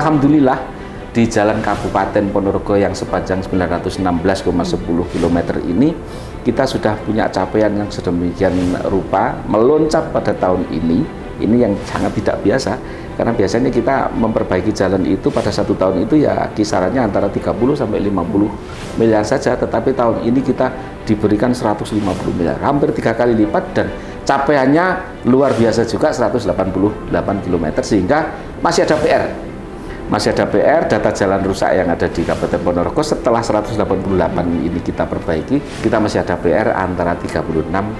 Alhamdulillah di Jalan Kabupaten Ponorogo yang sepanjang 916,10 km ini kita sudah punya capaian yang sedemikian rupa, meloncat pada tahun ini yang sangat tidak biasa, karena biasanya kita memperbaiki jalan itu pada satu tahun itu ya kisarannya antara 30 sampai 50 miliar saja, tetapi tahun ini kita diberikan 150 miliar, hampir 3 kali lipat, dan capaiannya luar biasa juga, 188 km, sehingga masih ada PR. Masih ada PR, data jalan rusak yang ada di Kabupaten Ponorogo setelah 188 ini kita perbaiki, kita masih ada PR antara 36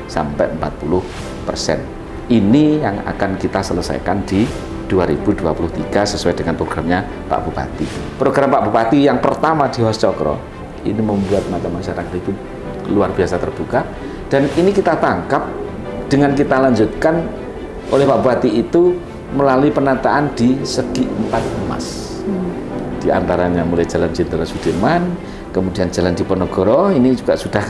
sampai 40%. Ini yang akan kita selesaikan di 2023 sesuai dengan programnya Pak Bupati. Program Pak Bupati yang pertama di Hoscokro ini membuat mata masyarakat itu luar biasa terbuka, dan ini kita tangkap dengan kita lanjutkan oleh Pak Bupati itu melalui penataan di segi 4 emas. Di antaranya mulai Jalan Jenderal Sudirman, kemudian Jalan Diponegoro, ini juga sudah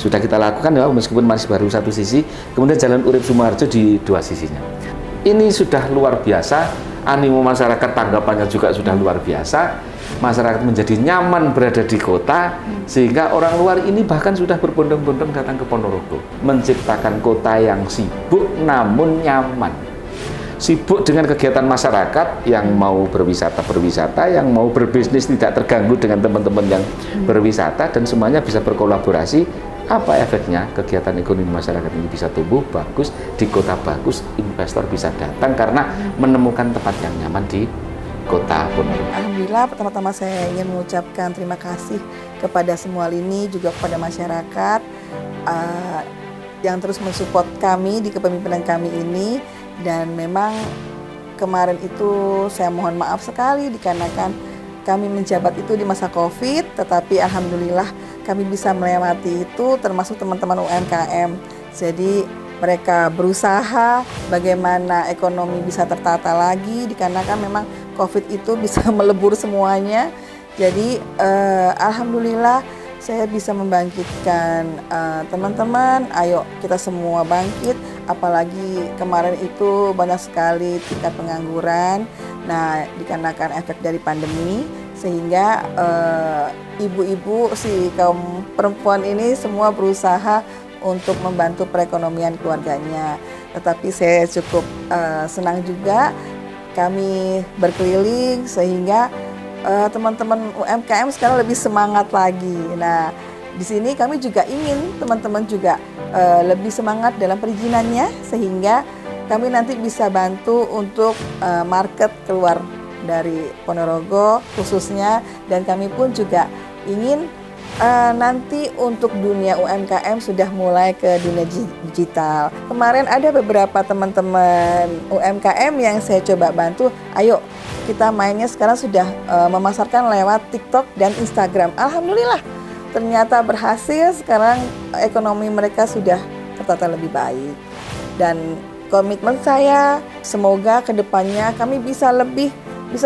kita lakukan ya, meskipun masih baru satu sisi, kemudian Jalan Urip Sumoharjo di 2 sisinya. Ini sudah luar biasa, animo masyarakat, tanggapannya juga sudah luar biasa. Masyarakat menjadi nyaman berada di kota, sehingga orang luar ini bahkan sudah berbondong-bondong datang ke Ponorogo, menciptakan kota yang sibuk namun nyaman. Sibuk dengan kegiatan masyarakat, yang mau berwisata, yang mau berbisnis tidak terganggu dengan teman-teman yang berwisata, dan semuanya bisa berkolaborasi. Apa efeknya? Kegiatan ekonomi masyarakat ini bisa tumbuh bagus, di kota bagus, investor bisa datang karena menemukan tempat yang nyaman di kota Ponorogo. Alhamdulillah, pertama-tama saya ingin mengucapkan terima kasih kepada semua lini, juga kepada masyarakat yang terus mensupport kami di kepemimpinan kami ini. Dan memang kemarin itu saya mohon maaf sekali dikarenakan kami menjabat itu di masa COVID, tetapi alhamdulillah kami bisa melewati itu, termasuk teman-teman UMKM. Jadi mereka berusaha bagaimana ekonomi bisa tertata lagi, dikarenakan memang COVID itu bisa melebur semuanya. Jadi alhamdulillah saya bisa membangkitkan teman-teman, ayo kita semua bangkit. Apalagi kemarin itu banyak sekali tingkat pengangguran. Nah, dikarenakan efek dari pandemi, sehingga ibu-ibu si kaum perempuan ini semua berusaha untuk membantu perekonomian keluarganya. Tetapi saya cukup senang juga kami berkeliling sehingga teman-teman UMKM sekarang lebih semangat lagi. Nah, di sini kami juga ingin teman-teman juga lebih semangat dalam perizinannya, sehingga kami nanti bisa bantu untuk market keluar dari Ponorogo khususnya, dan kami pun juga ingin nanti untuk dunia UMKM sudah mulai ke dunia digital. Kemarin ada beberapa teman-teman UMKM yang saya coba bantu, ayo kita mainnya sekarang sudah memasarkan lewat TikTok dan Instagram. Alhamdulillah ternyata berhasil, sekarang ekonomi mereka sudah tertata lebih baik. Dan komitmen saya semoga kedepannya kami bisa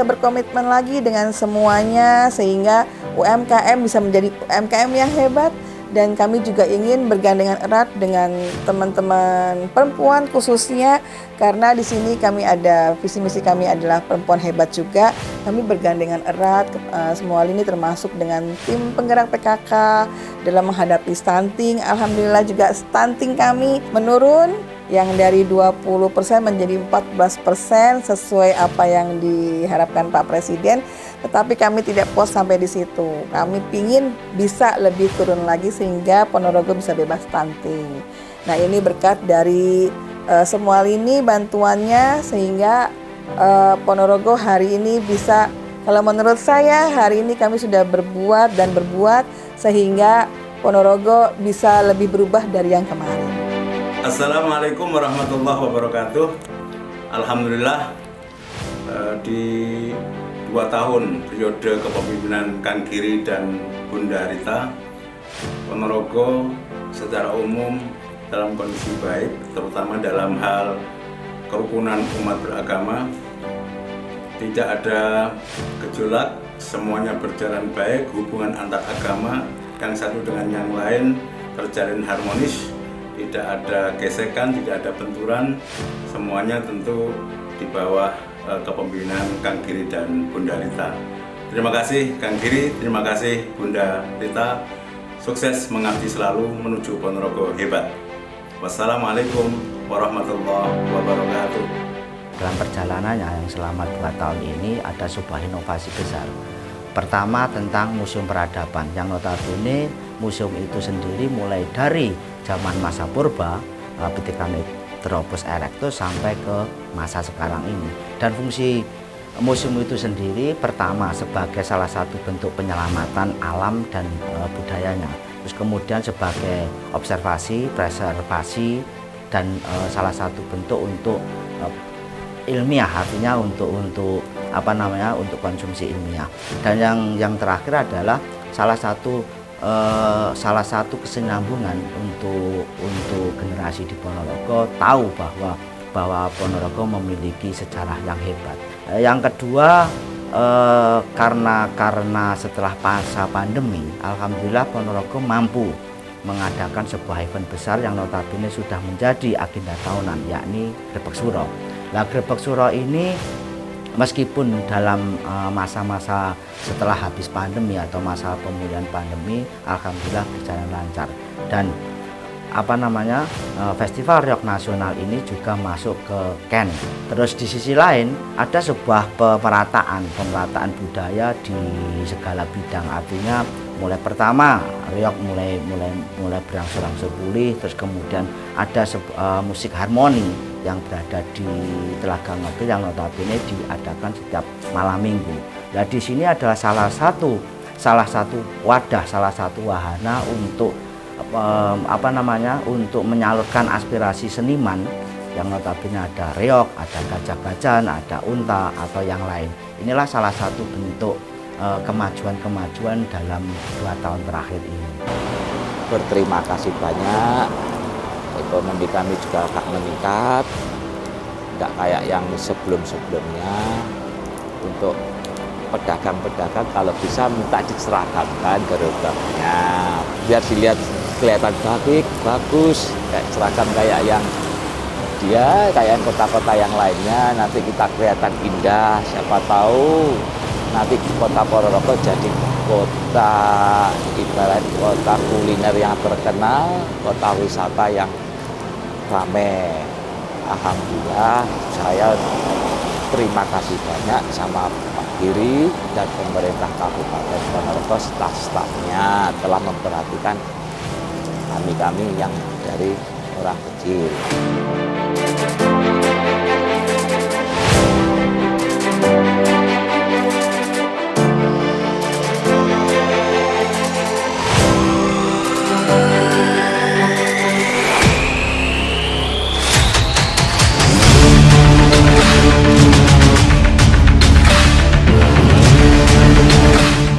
berkomitmen lagi dengan semuanya, sehingga UMKM bisa menjadi UMKM yang hebat. Dan kami juga ingin bergandengan erat dengan teman-teman perempuan khususnya, karena di sini kami ada visi misi kami adalah perempuan hebat juga. Kami bergandengan erat semua lini, termasuk dengan tim penggerak PKK dalam menghadapi stunting. Alhamdulillah juga stunting kami menurun, yang dari 20% menjadi 14% sesuai apa yang diharapkan Pak Presiden. Tetapi kami tidak puas sampai di situ. Kami pingin bisa lebih turun lagi sehingga Ponorogo bisa bebas stunting. Nah, ini berkat dari semua lini bantuannya, sehingga Ponorogo hari ini bisa, kalau menurut saya hari ini kami sudah berbuat sehingga Ponorogo bisa lebih berubah dari yang kemarin. Assalamualaikum warahmatullahi wabarakatuh. Alhamdulillah di 2 tahun periode kepemimpinan Kang Giri dan Bunda Rita, Ponorogo secara umum dalam kondisi baik, terutama dalam hal kerukunan umat beragama. Tidak ada gejolak, semuanya berjalan baik, hubungan antar agama yang satu dengan yang lain terjalin harmonis, tidak ada gesekan, tidak ada benturan, semuanya tentu di bawah kepemimpinan Kang Giri dan Bunda Rita. Terima kasih Kang Giri, terima kasih Bunda Rita. Sukses mengabdi selalu menuju Ponorogo hebat. Wassalamualaikum warahmatullahi wabarakatuh. Dalam perjalanannya yang selama 2 tahun ini ada sebuah inovasi besar. Pertama tentang Museum Peradaban yang notabene museum itu sendiri mulai dari zaman masa purba, ketika Metropolis Erectus sampai ke masa sekarang ini. Dan fungsi museum itu sendiri pertama sebagai salah satu bentuk penyelamatan alam dan budayanya. Terus kemudian sebagai observasi, preservasi, dan salah satu bentuk untuk ilmiah, artinya untuk konsumsi ilmiah. Dan yang terakhir adalah salah satu kesinambungan untuk generasi di Ponorogo tahu bahwa Ponorogo memiliki sejarah yang hebat. Yang kedua, karena setelah masa pandemi, alhamdulillah Ponorogo mampu mengadakan sebuah event besar yang notabene sudah menjadi agenda tahunan, yakni Grebek Suro. Nah, Grebek Suro ini meskipun dalam masa-masa setelah habis pandemi atau masa pemulihan pandemi, alhamdulillah berjalan lancar. Dan Festival Riok Nasional ini juga masuk ke Ken. Terus di sisi lain ada sebuah pemerataan budaya di segala bidang. Artinya mulai pertama Riok mulai berangsur-angsur pulih, terus kemudian ada musik harmoni yang berada di Telaga Ngodul yang notabene diadakan setiap malam minggu. Nah, di sini adalah salah satu wadah, salah satu wahana untuk untuk menyalurkan aspirasi seniman yang notabene ada reok, ada gajah-gajahan, ada unta atau yang lain. Inilah salah satu bentuk kemajuan dalam 2 tahun terakhir ini. Berterima kasih banyak, ekonomi kami juga agak meningkat, tidak kayak yang sebelum-sebelumnya. Untuk pedagang-pedagang kalau bisa minta diseragamkan gerobaknya, biar dilihat kelihatan bagus, kayak seragam kayak yang kota-kota yang lainnya. Nanti kita kelihatan indah, siapa tahu nanti kota Ponorogo jadi kota, ibarat kota kuliner yang terkenal, kota wisata yang ramai. Alhamdulillah, saya terima kasih banyak sama Pak Giri dan pemerintah Kabupaten Ponorogo, staf-stafnya telah memperhatikan kami yang dari orang kecil.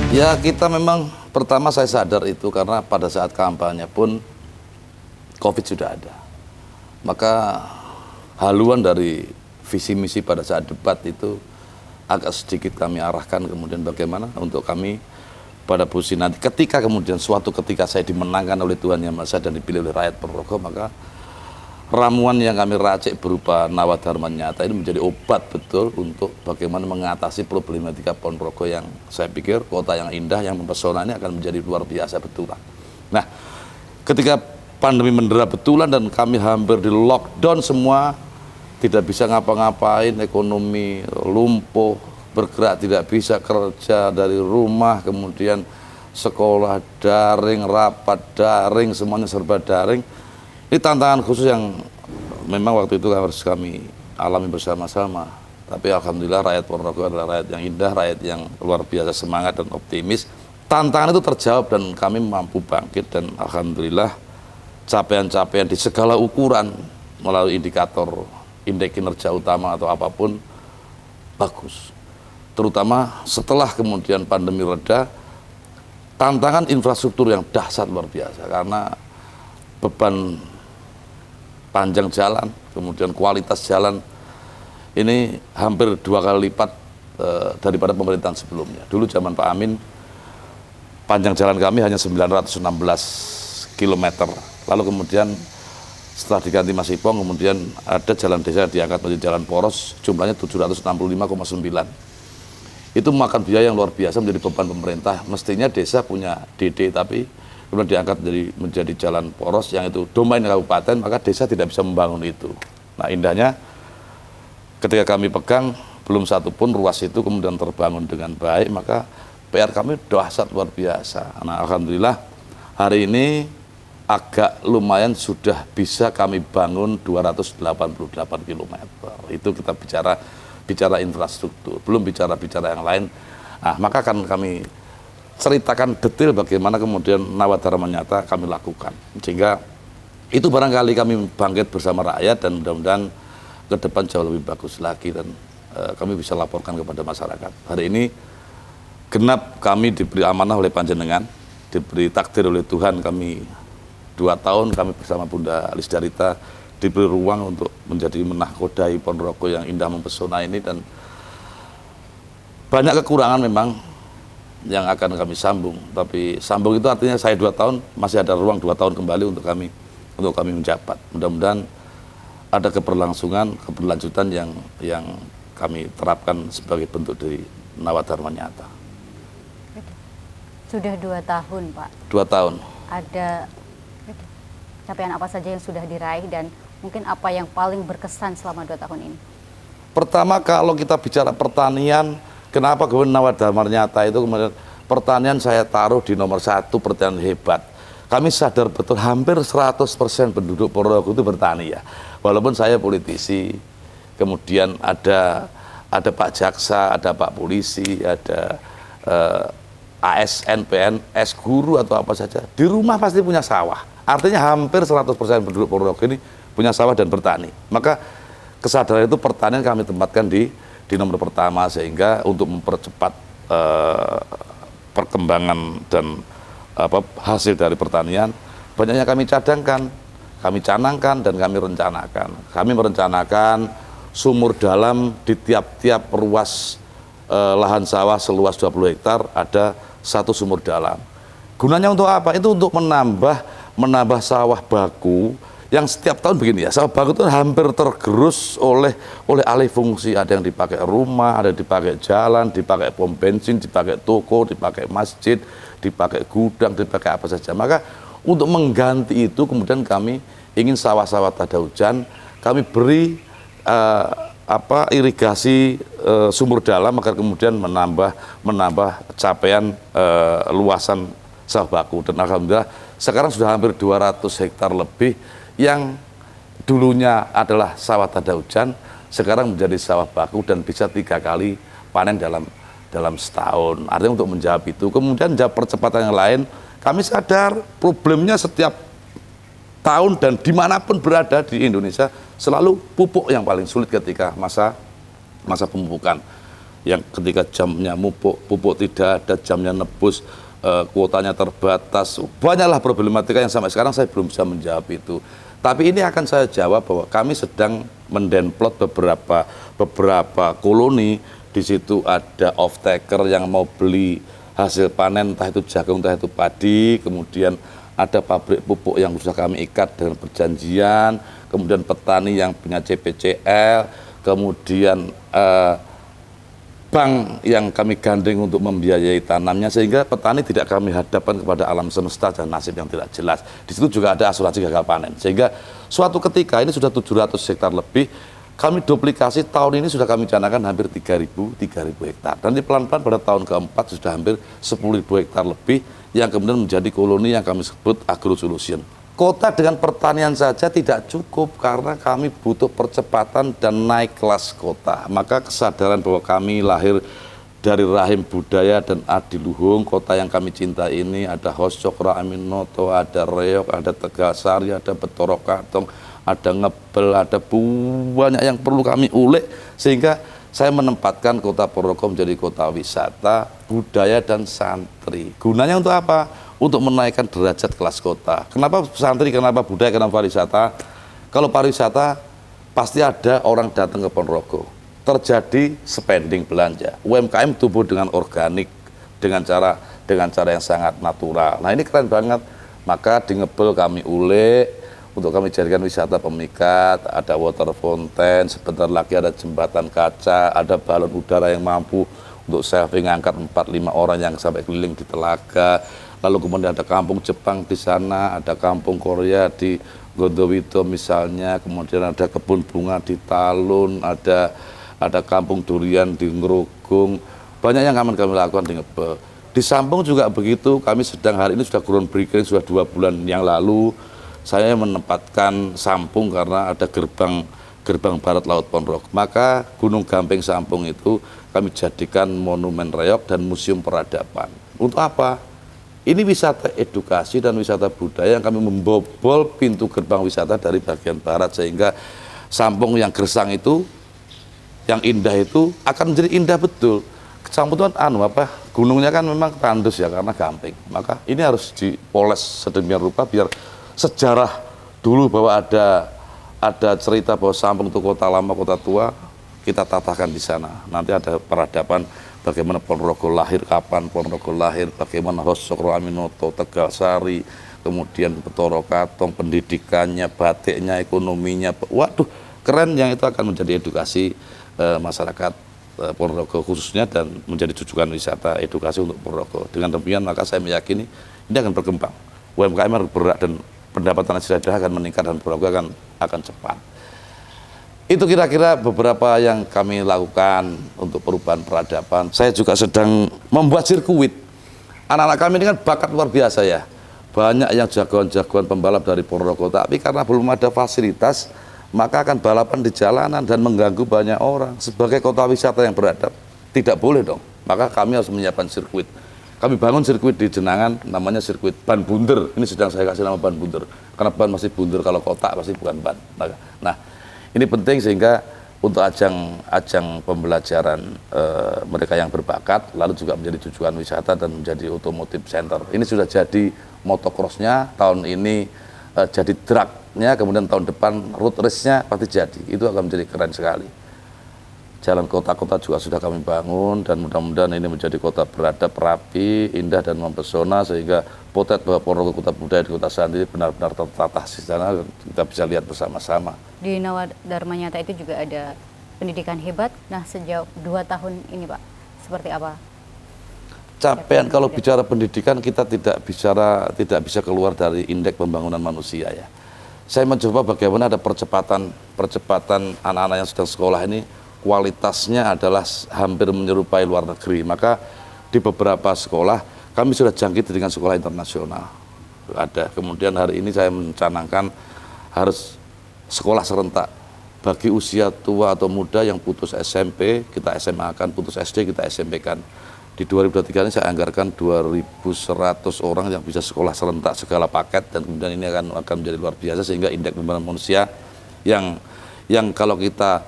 Ya, kita memang pertama saya sadar itu karena pada saat kampanye pun COVID sudah ada. Maka haluan dari visi misi pada saat debat itu agak sedikit kami arahkan kemudian bagaimana untuk kami pada posisi nanti ketika kemudian suatu ketika saya dimenangkan oleh Tuhan Yang Maha Esa dan dipilih oleh rakyat Ponorogo, maka ramuan yang kami racik berupa Nawadharma Nyata ini menjadi obat betul untuk bagaimana mengatasi problematika Ponorogo yang saya pikir kota yang indah, yang mempesona ini akan menjadi luar biasa betulan. Nah, ketika pandemi mendera betulan dan kami hampir di lockdown semua, tidak bisa ngapa-ngapain, ekonomi lumpuh, bergerak tidak bisa, kerja dari rumah, kemudian sekolah daring, rapat daring, semuanya serba daring. Ini tantangan khusus yang memang waktu itu harus kami alami bersama-sama. Tapi alhamdulillah rakyat Ponorogo adalah rakyat yang indah, rakyat yang luar biasa semangat dan optimis. Tantangan itu terjawab dan kami mampu bangkit, dan alhamdulillah capaian-capaian di segala ukuran melalui indikator indeks kinerja utama atau apapun bagus. Terutama setelah kemudian pandemi reda, tantangan infrastruktur yang dahsyat luar biasa karena beban panjang jalan, kemudian kualitas jalan ini hampir 2 kali lipat daripada pemerintahan sebelumnya. Dulu zaman Pak Amin, panjang jalan kami hanya 916 km. Lalu kemudian setelah diganti Mas Ipong, kemudian ada jalan desa yang diangkat menjadi jalan poros, jumlahnya 765,9. Itu memakan biaya yang luar biasa, menjadi beban pemerintah. Mestinya desa punya DD, tapi kemudian diangkat menjadi jalan poros yang itu domain kabupaten, maka desa tidak bisa membangun itu. Nah, indahnya ketika kami pegang, belum satu pun ruas itu kemudian terbangun dengan baik, maka PR kami dahsyat luar biasa. Nah, alhamdulillah hari ini agak lumayan sudah bisa kami bangun 288 km. Itu kita bicara infrastruktur, belum bicara yang lain. Nah, maka akan kami ceritakan detail bagaimana kemudian Nawacita nyata kami lakukan. Sehingga itu barangkali kami bangkit bersama rakyat, dan mudah-mudahan ke depan jauh lebih bagus lagi, dan kami bisa laporkan kepada masyarakat. Hari ini genap kami diberi amanah oleh Panjenengan, diberi takdir oleh Tuhan, kami 2 tahun kami bersama Bunda Lisdarita diberi ruang untuk menjadi menakodai Ponorogo yang indah mempesona ini, dan banyak kekurangan memang yang akan kami sambung, tapi sambung itu artinya saya 2 tahun masih ada ruang 2 tahun kembali untuk kami menjabat. Mudah-mudahan ada keberlanjutan yang kami terapkan sebagai bentuk dari Nawacita nyata. Sudah 2 tahun, Pak. 2 tahun. Ada capaian apa saja yang sudah diraih, dan mungkin apa yang paling berkesan selama 2 tahun ini? Pertama, kalau kita bicara pertanian, kenapa kemudian Nawacita nyata itu kemudian pertanian saya taruh di nomor 1, pertanian hebat. Kami sadar betul hampir 100% penduduk Ponorogo itu bertani ya. Walaupun saya politisi, kemudian ada Pak Jaksa, ada Pak Polisi, ada ASN, PNS, guru atau apa saja. Di rumah pasti punya sawah. Artinya hampir 100% penduduk Ponorogo ini punya sawah dan bertani. Maka kesadaran itu pertanian kami tempatkan di nomor pertama, sehingga untuk mempercepat perkembangan dan hasil dari pertanian, banyaknya kami cadangkan, kami canangkan, dan kami rencanakan. Kami merencanakan sumur dalam di tiap-tiap ruas lahan sawah seluas 20 hektar ada 1 sumur dalam. Gunanya untuk apa? Itu untuk menambah sawah baku yang setiap tahun begini ya, sawah baku itu hampir tergerus oleh alih fungsi. Ada yang dipakai rumah, ada yang dipakai jalan, dipakai pom bensin, dipakai toko, dipakai masjid, dipakai gudang, dipakai apa saja. Maka untuk mengganti itu kemudian kami ingin sawah-sawah tak ada hujan, kami beri irigasi sumur dalam agar kemudian menambah capaian luasan sawah baku. Dan alhamdulillah sekarang sudah hampir 200 hektar lebih yang dulunya adalah sawah tada hujan, sekarang menjadi sawah baku dan bisa 3 kali panen dalam setahun. Artinya untuk menjawab itu, kemudian jawab percepatan yang lain, kami sadar problemnya setiap tahun dan dimanapun berada di Indonesia selalu pupuk yang paling sulit ketika masa pemupukan. Yang ketika jamnya pupuk tidak ada, jamnya nebus, kuotanya terbatas, banyaklah problematika yang sampai sekarang saya belum bisa menjawab itu. Tapi ini akan saya jawab bahwa kami sedang mendownload beberapa koloni. Di situ ada off-taker yang mau beli hasil panen, entah itu jagung, entah itu padi. Kemudian ada pabrik pupuk yang sudah kami ikat dengan perjanjian. Kemudian petani yang punya CPCL. Kemudian bank yang kami gandeng untuk membiayai tanamnya, sehingga petani tidak kami hadapkan kepada alam semesta dan nasib yang tidak jelas. Di situ juga ada asuransi gagal panen, sehingga suatu ketika ini sudah 700 hektar lebih, kami duplikasi tahun ini sudah kami canangkan hampir 3.000 hektar. Dan pelan-pelan pada tahun keempat sudah hampir 10.000 hektar lebih yang kemudian menjadi koloni yang kami sebut Agro Solution. Kota dengan pertanian saja tidak cukup karena kami butuh percepatan dan naik kelas kota. Maka kesadaran bahwa kami lahir dari rahim budaya dan adiluhung, kota yang kami cinta ini ada Hoscokro, Aminoto, ada Reok, ada Tegasari, ada Betorokatong, ada Ngebel, ada banyak yang perlu kami ulik, sehingga saya menempatkan kota Ponorogo menjadi kota wisata, budaya, dan santri. Gunanya untuk apa? Untuk menaikkan derajat kelas kota. Kenapa santri, kenapa budaya, kenapa pariwisata? Kalau pariwisata pasti ada orang datang ke Ponorogo, terjadi spending belanja. UMKM tumbuh dengan organik, dengan cara yang sangat natural. Nah ini keren banget. Maka di Ngebel kami ulik untuk kami jadikan wisata pemikat, ada water fountain, sebentar lagi ada jembatan kaca, ada balon udara yang mampu untuk saving angkat 4-5 orang yang sampai keliling di telaga. Lalu kemudian ada kampung Jepang di sana, ada kampung Korea di Gondowito misalnya, kemudian ada kebun bunga di Talun, ada kampung durian di Ngerugung. Banyak yang akan kami lakukan di Ngebe. Di Sampung juga begitu, kami sedang hari ini sudah groundbreaking sudah 2 bulan yang lalu. Saya menempatkan Sampung karena ada gerbang barat Laut Ponorogo. Maka Gunung Gamping Sampung itu kami jadikan monumen reok dan museum peradaban. Untuk apa? Ini wisata edukasi dan wisata budaya yang kami membobol pintu gerbang wisata dari bagian barat, sehingga Sampung yang gersang itu, yang indah itu akan menjadi indah betul. Sampung itu kan gunungnya kan memang tandus ya karena gamping. Maka ini harus dipoles sedemikian rupa biar sejarah dulu bahwa ada cerita bahwa Sampung itu kota lama, kota tua, kita tatahkan di sana. Nanti ada peradaban bagaimana Ponorogo lahir, kapan Ponorogo lahir, bagaimana Hosokro Aminoto, Tegalsari, kemudian Betoro Katong, pendidikannya, batiknya, ekonominya. Waduh, keren, yang itu akan menjadi edukasi masyarakat Ponorogo khususnya dan menjadi rujukan wisata edukasi untuk Ponorogo. Dengan demikian maka saya meyakini ini akan berkembang. UMKM harus bergerak dan pendapatan hasil daerah akan meningkat dan Ponorogo akan cepat. Itu kira-kira beberapa yang kami lakukan untuk perubahan peradaban. Saya juga sedang membuat sirkuit. Anak-anak kami ini kan bakat luar biasa ya. Banyak yang jagoan-jagoan pembalap dari Ponorogo, tapi karena belum ada fasilitas, maka akan balapan di jalanan dan mengganggu banyak orang. Sebagai kota wisata yang beradab, tidak boleh dong. Maka kami harus menyiapkan sirkuit. Kami bangun sirkuit di Jenangan, namanya sirkuit ban bunder. Ini sedang saya kasih nama ban bunder. Karena ban masih bunder, kalau kotak pasti bukan ban. Nah, ini penting sehingga untuk ajang pembelajaran mereka yang berbakat, lalu juga menjadi tujuan wisata dan menjadi otomotif center. Ini sudah jadi motocrossnya, tahun ini jadi dragnya, kemudian tahun depan road race-nya pasti jadi. Itu akan menjadi keren sekali. Jalan kota-kota juga sudah kami bangun dan mudah-mudahan ini menjadi kota beradab, rapi, indah dan mempesona sehingga potret bahwa Ponorogo kota budaya di kota santri benar-benar tertata di sana, kita bisa lihat bersama-sama. Di Nawadharma Nyata itu juga ada pendidikan hebat. Nah, sejauh 2 tahun ini Pak, seperti apa? Capaian kalau bicara pendidikan kita tidak bisa keluar dari indeks pembangunan manusia ya. Saya mencoba bagaimana ada percepatan anak-anak yang sedang sekolah ini kualitasnya adalah hampir menyerupai luar negeri. Maka di beberapa sekolah kami sudah jangkit dengan sekolah internasional. Ada. Kemudian hari ini saya mencanangkan harus sekolah serentak bagi usia tua atau muda yang putus SMP, kita SMA kan, putus SD kita SMP kan. Di 2023 ini saya anggarkan 2.100 orang yang bisa sekolah serentak segala paket, dan kemudian ini akan menjadi luar biasa sehingga indeks pembangunan manusia yang kalau kita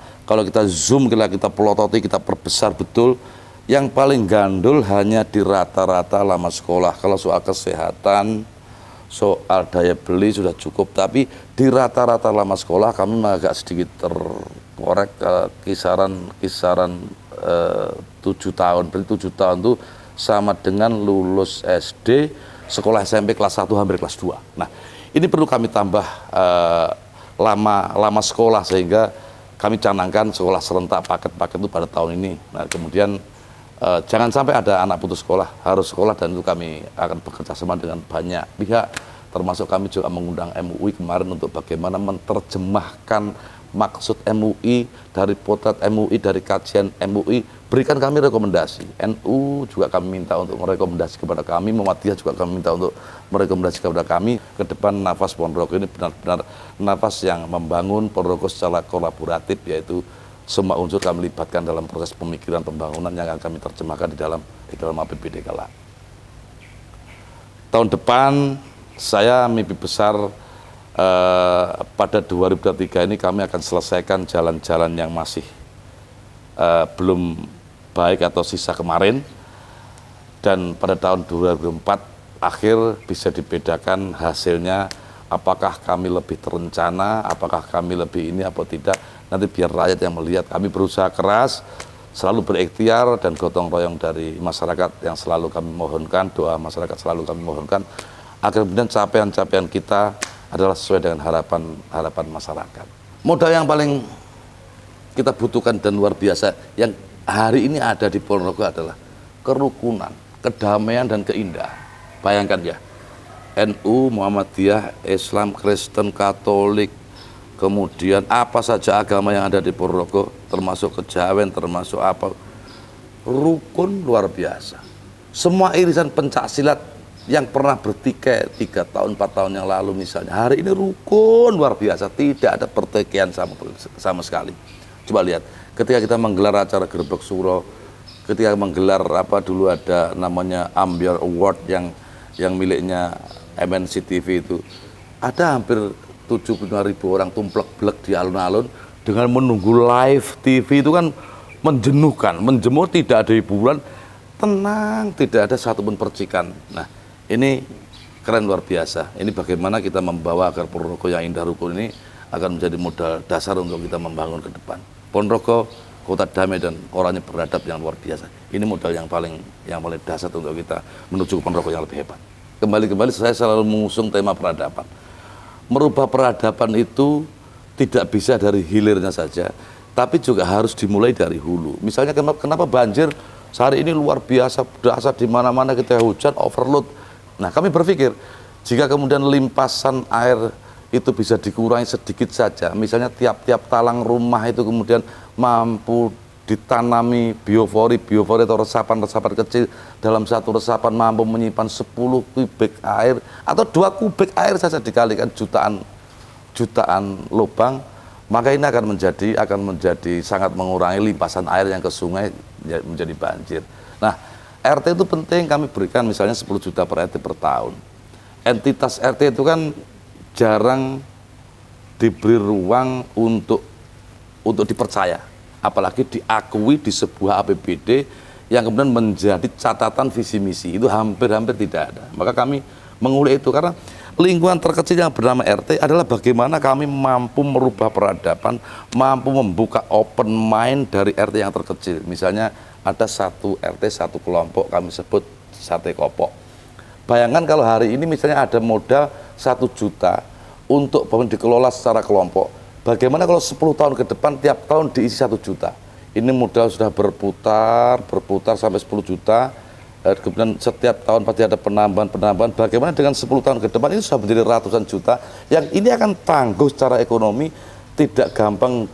zoom, kita pelototi, kita perbesar betul, yang paling gandul hanya di rata-rata lama sekolah. Kalau soal kesehatan, soal daya beli sudah cukup, tapi di rata-rata lama sekolah kami agak sedikit terkorek kisaran 7 tahun. Berarti 7 tahun itu sama dengan lulus SD, sekolah SMP kelas 1 hampir kelas 2. Nah, ini perlu kami tambah lama sekolah sehingga kami canangkan sekolah serentak paket-paket itu pada tahun ini. Nah, kemudian jangan sampai ada anak putus sekolah, harus sekolah, dan itu kami akan bekerja sama dengan banyak pihak, termasuk kami juga mengundang MUI kemarin untuk bagaimana menerjemahkan maksud MUI, dari potret MUI, dari kajian MUI, berikan kami rekomendasi. NU juga kami minta untuk merekomendasi kepada kami, Muhammadiyah juga kami minta untuk merekomendasi kepada kami. Ke depan nafas Ponorogo ini benar-benar nafas yang membangun Ponorogo secara kolaboratif, yaitu semua unsur kami libatkan dalam proses pemikiran pembangunan yang akan kami terjemahkan di dalam APBD kelak. Tahun depan saya mimpi besar pada 2023 ini kami akan selesaikan jalan-jalan yang masih belum baik atau sisa kemarin, dan pada tahun 2024 akhir bisa dibedakan hasilnya, apakah kami lebih terencana, apakah kami lebih ini atau tidak, nanti biar rakyat yang melihat. Kami berusaha keras, selalu berikhtiar, dan gotong royong dari masyarakat yang selalu kami mohonkan, doa masyarakat selalu kami mohonkan, agar kemudian capaian-capaian kita adalah sesuai dengan harapan masyarakat. Modal yang paling kita butuhkan dan luar biasa yang hari ini ada di Ponorogo adalah kerukunan, kedamaian dan keindahan. Bayangkan ya, NU, Muhammadiyah, Islam, Kristen, Katolik, kemudian apa saja agama yang ada di Ponorogo, termasuk Kejawen, termasuk apa, rukun luar biasa. Semua irisan pencak silat yang pernah bertikai 3 tahun, 4 tahun yang lalu misalnya, hari ini rukun luar biasa, tidak ada pertikaian sama sekali. Coba lihat, ketika kita menggelar acara Gerbek Suro, ketika menggelar apa dulu ada namanya Ambiar Award yang miliknya MNC TV itu, ada hampir 75.000 orang tumplek-blek di alun-alun dengan menunggu live TV itu kan menjenuhkan, menjemur, tidak ada hiburan, tenang, tidak ada satupun percikan. Nah, ini keren luar biasa. Ini bagaimana kita membawa agar Ponorogo yang indah rukun ini akan menjadi modal dasar untuk kita membangun ke depan. Ponorogo, kota damai dan orangnya beradab yang luar biasa. Ini modal yang paling dasar untuk kita menuju ke Ponorogo yang lebih hebat. Kembali saya selalu mengusung tema peradaban. Merubah peradaban itu tidak bisa dari hilirnya saja, tapi juga harus dimulai dari hulu. Misalnya kenapa banjir sehari ini luar biasa, dasar di mana-mana kita hujan overload. Nah, kami berpikir jika kemudian limpasan air itu bisa dikurangi sedikit saja, misalnya tiap-tiap talang rumah itu kemudian mampu ditanami biofori atau resapan-resapan kecil, dalam satu resapan mampu menyimpan 10 kubik air atau 2 kubik air saja dikalikan jutaan lubang, maka ini akan menjadi sangat mengurangi limpasan air yang ke sungai menjadi banjir. Nah, RT itu penting, kami berikan misalnya 10 juta per RT per tahun. Entitas RT itu kan jarang diberi ruang untuk dipercaya, apalagi diakui di sebuah APBD yang kemudian menjadi catatan visi misi, itu hampir-hampir tidak ada. Maka kami mengulik itu karena lingkungan terkecil yang bernama RT adalah bagaimana kami mampu merubah peradaban, mampu membuka open mind dari RT yang terkecil. Misalnya ada satu RT, satu kelompok, kami sebut sate kopok. Bayangkan kalau hari ini misalnya ada modal 1 juta untuk dikelola secara kelompok, bagaimana kalau 10 tahun ke depan tiap tahun diisi 1 juta. Ini modal sudah berputar sampai 10 juta, kemudian setiap tahun pasti ada penambahan. Bagaimana dengan 10 tahun ke depan ini sudah menjadi ratusan juta, yang ini akan tangguh secara ekonomi, tidak gampang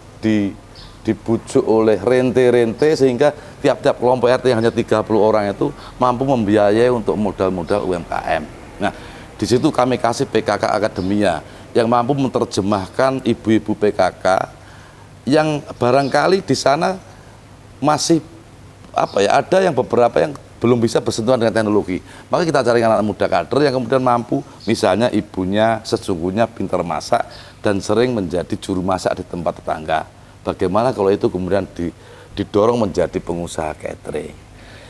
dibujuk oleh rente-rente, sehingga tiap-tiap kelompok RT yang hanya 30 orang itu mampu membiayai untuk modal-modal UMKM. Nah, di situ kami kasih PKK Akademia yang mampu menerjemahkan ibu-ibu PKK yang barangkali di sana masih ada yang beberapa yang belum bisa bersentuhan dengan teknologi. Maka kita cari anak muda kader yang kemudian mampu, misalnya ibunya sesungguhnya pintar masak dan sering menjadi juru masak di tempat tetangga. Bagaimana kalau itu kemudian didorong menjadi pengusaha catering.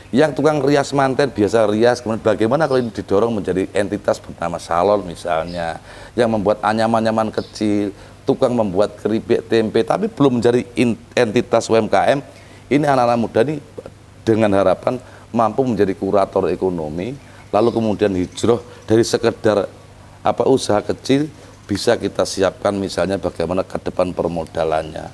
Yang tukang rias manten biasa rias, kemudian bagaimana kalau ini didorong menjadi entitas bernama salon misalnya, yang membuat anyaman-anyaman kecil, tukang membuat keripik tempe, tapi belum menjadi entitas UMKM. Ini anak-anak muda ini dengan harapan mampu menjadi kurator ekonomi, lalu kemudian hijrah dari sekedar usaha kecil, bisa kita siapkan misalnya bagaimana ke depan permodalannya,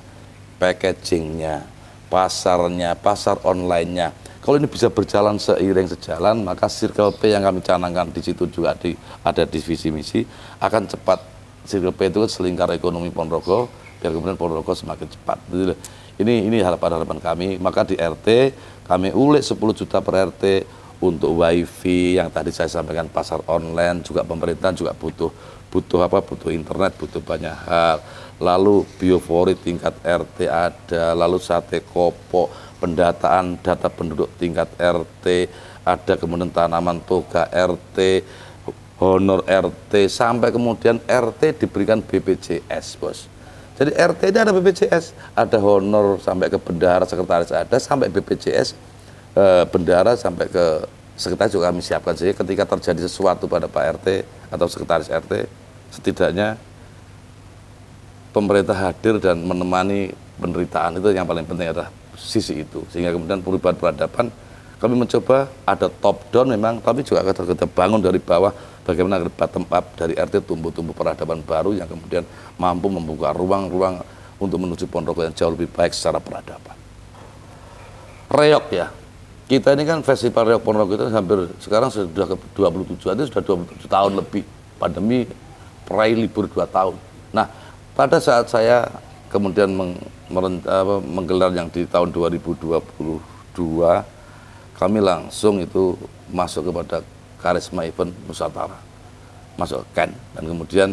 packagingnya, pasarnya, pasar online-nya. Kalau ini bisa berjalan seiring sejalan, maka Circle P yang kami canangkan di situ juga ada di visi misi, akan cepat. Circle P itu selingkar ekonomi Ponorogo, biar kemudian Ponorogo semakin cepat. Ini harapan-harapan kami. Maka di RT kami ulik 10 juta per RT untuk wifi yang tadi saya sampaikan, pasar online, juga pemerintahan juga butuh internet, butuh banyak hal. Lalu biofori tingkat RT ada, lalu sate kopok, pendataan data penduduk tingkat RT ada, kemudian tanaman toga RT, honor RT, sampai kemudian RT diberikan BPJS, bos. Jadi RT ini ada BPJS, ada honor sampai ke bendahara, sekretaris ada, sampai BPJS, bendahara sampai ke sekretaris juga kami siapkan. Jadi ketika terjadi sesuatu pada Pak RT atau sekretaris RT, setidaknya pemerintah hadir dan menemani penderitaan. Itu yang paling penting adalah sisi itu. Sehingga kemudian perubahan peradaban kami mencoba ada top down memang, tapi juga kita bangun dari bawah bagaimana bottom up dari RT tumbuh-tumbuh peradaban baru yang kemudian mampu membuka ruang-ruang untuk menuju Ponorogo yang jauh lebih baik secara peradaban. Reok ya, kita ini kan festival Reok Ponorogo itu hampir sekarang sudah ke 27, itu sudah 27 tahun lebih, pandemi peraih libur 2 tahun. Nah, pada saat saya kemudian menggelar yang di tahun 2022, kami langsung itu masuk kepada Karisma Event Nusantara, masuk ke Ken, dan kemudian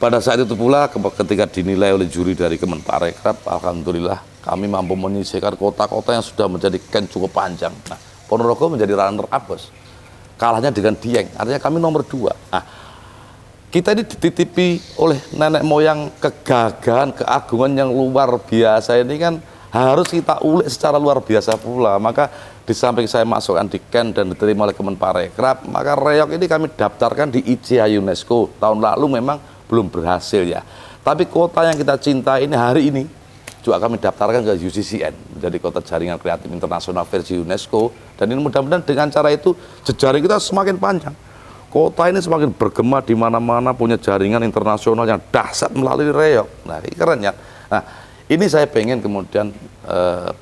pada saat itu pula ketika dinilai oleh juri dari Kemenparekraf, alhamdulillah kami mampu menyisihkan kota-kota yang sudah menjadi Ken cukup panjang. Nah, Ponorogo menjadi runner up, bos. Kalahnya dengan Dieng, artinya kami nomor 2. Nah, kita ini dititipi oleh nenek moyang kegagahan, keagungan yang luar biasa ini kan harus kita ulik secara luar biasa pula. Maka di samping saya masukkan di Ken dan diterima oleh Kemenparekraf, maka Reok ini kami daftarkan di ICA UNESCO. Tahun lalu memang belum berhasil ya. Tapi kota yang kita cintai ini hari ini juga kami daftarkan ke UCCN, menjadi kota jaringan kreatif internasional versi UNESCO. Dan ini mudah-mudahan dengan cara itu jejaring kita semakin panjang. Kota ini semakin bergema di mana-mana, punya jaringan internasional yang dahsyat melalui Reok. Nah, ini keren ya. Nah, ini saya pengen kemudian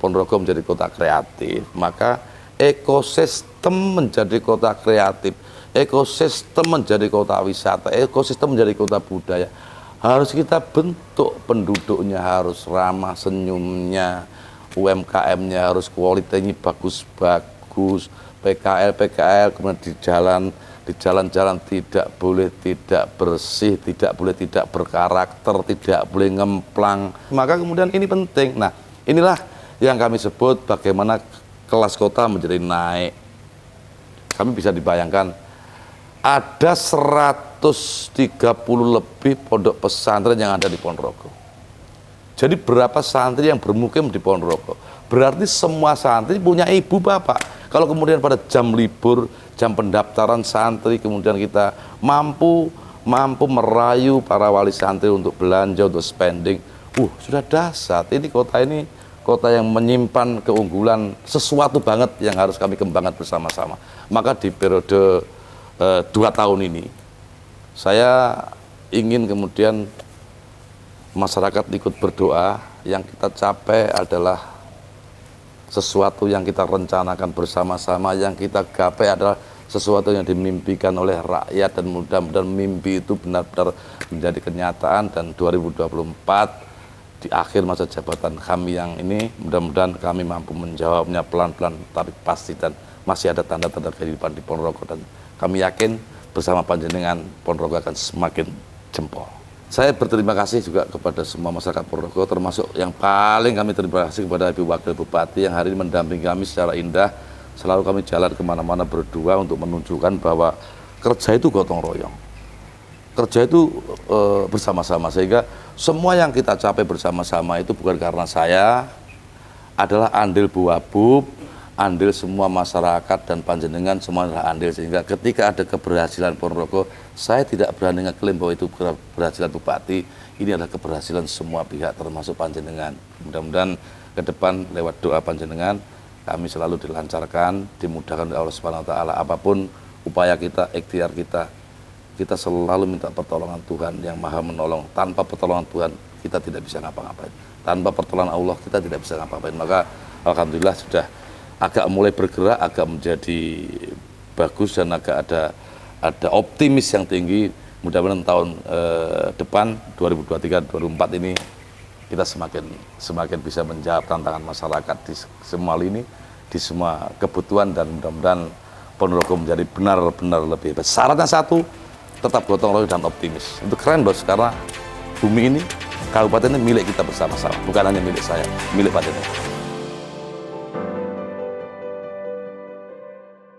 Ponorogo menjadi kota kreatif, maka ekosistem menjadi kota kreatif, ekosistem menjadi kota wisata, ekosistem menjadi kota budaya. Harus kita bentuk penduduknya, harus ramah senyumnya, UMKM-nya harus kualitasnya bagus-bagus, PKL kemudian di jalan-jalan tidak boleh tidak bersih, tidak boleh tidak berkarakter, tidak boleh ngemplang. Maka kemudian ini penting. Nah, inilah yang kami sebut bagaimana kelas kota menjadi naik. Kami bisa dibayangkan ada 130 lebih pondok pesantren yang ada di Ponorogo. Jadi berapa santri yang bermukim di Ponorogo? Berarti semua santri punya ibu bapak. Kalau kemudian pada jam libur, jam pendaftaran santri, kemudian kita mampu merayu para wali santri untuk belanja, untuk spending. Sudah dahsyat. Ini kota yang menyimpan keunggulan, sesuatu banget yang harus kami kembangkan bersama-sama. Maka di periode 2 tahun ini, saya ingin kemudian masyarakat ikut berdoa. Yang kita capai adalah sesuatu yang kita rencanakan bersama-sama, yang kita gapai adalah sesuatu yang dimimpikan oleh rakyat, dan mudah-mudahan mimpi itu benar-benar menjadi kenyataan. Dan 2024 di akhir masa jabatan kami yang ini, mudah-mudahan kami mampu menjawabnya pelan-pelan tapi pasti, dan masih ada tanda-tanda kehidupan di Ponorogo, dan kami yakin bersama panjenengan Ponorogo akan semakin jempol. Saya berterima kasih juga kepada semua masyarakat Ponorogo, termasuk yang paling kami terima kasih kepada Ibu Wakil Bupati yang hari ini mendampingi kami secara indah. Selalu kami jalan kemana-mana berdua untuk menunjukkan bahwa kerja itu gotong royong. Kerja itu bersama-sama, sehingga semua yang kita capai bersama-sama itu bukan karena saya, adalah andil Bu Wabub, andil semua masyarakat dan panjenengan, semua adalah andil. Sehingga ketika ada keberhasilan Ponorogo, saya tidak berani ngeklaim bahwa itu keberhasilan Bupati, ini adalah keberhasilan semua pihak termasuk panjenengan. Mudah-mudahan ke depan lewat doa panjenengan kami selalu dilancarkan, dimudahkan oleh Allah Subhanahu wa taala. Apapun upaya kita, ikhtiar kita selalu minta pertolongan Tuhan yang Maha menolong. Tanpa pertolongan Tuhan kita tidak bisa ngapa-ngapain. Tanpa pertolongan Allah kita tidak bisa ngapa-ngapain. Maka alhamdulillah sudah agak mulai bergerak, agak menjadi bagus, dan agak ada optimis yang tinggi. Mudah-mudahan tahun depan 2023-2024 ini kita semakin bisa menjawab tantangan masyarakat di semua lini, di semua kebutuhan, dan mudah-mudahan Ponorogo menjadi benar-benar lebih hebat. Syaratnya satu, tetap gotong royong dan optimis. Itu keren, bos, karena bumi ini, kabupaten ini milik kita bersama-sama, bukan hanya milik saya, milik panjenengan.